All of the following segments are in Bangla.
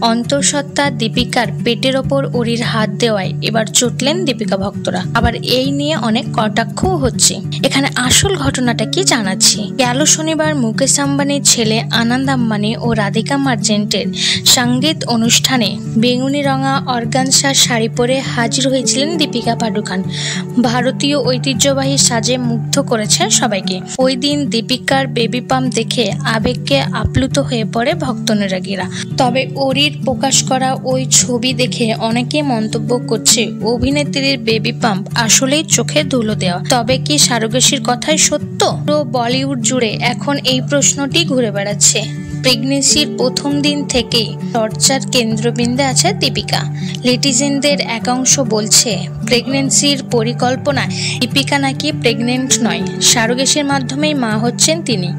অন্তঃসত্ত্বা দীপিকার পেটের ওপর অরির হাত দেওয়ায় এবার চটলেন দীপিকা ভক্তরা। আবার এই নিয়ে অনেক কটাক্ষও হচ্ছে। এখানে আসল ঘটনাটা কি জানাচ্ছি। গেল শনিবার মুকেশ আম্বানির ছেলে আনন্দ আম্বানি ও রাধিকা মার্চেন্টের সঙ্গীত অনুষ্ঠানে বেগুনি রঙা অর্গানজা শাড়ি পরে হাজির হয়েছিলেন দীপিকা পাডুকোন। ভারতীয় ঐতিহ্যবাহী সাজে মুগ্ধ করেছেন সবাইকে। ওই দিন দীপিকার বেবি পাম্প দেখে আবেগকে আপ্লুত হয়ে পড়ে ভক্তানুরাগীরা। তবে অরির প্রকাশ করা ওই ছবি দেখে অনেকে মন্তব্য করছে, অভিনেত্রীর বেবি পাম্প আসলেই চোখে ধুলো দেওয়া। তবে কি সারোগেসির কথাই সত্য? পুরো বলিউড জুড়ে এখন এই প্রশ্নটি ঘুরে বেড়াচ্ছে। প্রেগনেন্সির প্রথম দিন থেকেই চর্চার কেন্দ্রবিন্দু আছে দীপিকা। নেটিজেনদের একাংশ বলছে, প্রেগনেন্সির পরিকল্পনায় দীপিকা নাকি প্রেগনেন্ট নয়, সারোগেসির মাধ্যমেই মা হচ্ছেন তিনি,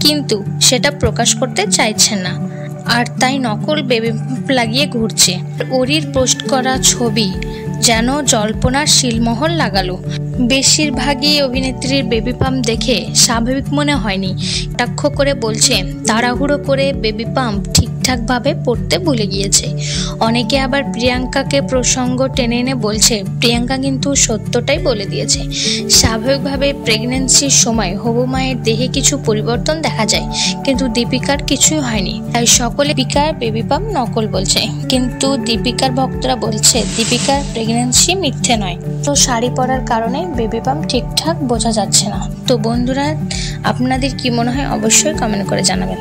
কিন্তু সেটা প্রকাশ করতে চাইছেন না, আর তাই নকল বেবি লাগিয়ে ঘুরছে। অরির পোস্ট করা ছবি যেন জল্পনার শিলমোহর লাগালো। বেশিরভাগই অভিনেত্রীর বেবি পাম্প দেখে স্বাভাবিক মনে হয়নি। কটাক্ষ করে বলছে, তাড়াহুড়ো করে বেবি পাম্প ঠিকঠাকভাবে পড়তে ভুলে গিয়েছে। অনেকে আবার প্রিয়াঙ্কাকে প্রসঙ্গ টেনে এনে বলছে, প্রিয়াঙ্কা কিন্তু সত্যটাই বলে দিয়েছে। স্বাভাবিকভাবে প্রেগনেন্সির সময় হবু মায়ের দেহে কিছু পরিবর্তন দেখা যায়, কিন্তু দীপিকার কিছুই হয়নি। তাই সকলে দীপিকার বেবি পাম্প নকল বলছে, কিন্তু দীপিকার ভক্তরা বলছে দীপিকার প্রেগনেন্সি মিথ্যে নয়। তো শাড়ি পরার কারণে বেবি পাম্প ঠিকঠাক বোঝা যাচ্ছে না। তো বন্ধুরা, আপনাদের কি মনে হয় অবশ্যই কমেন্ট করে জানাবেন।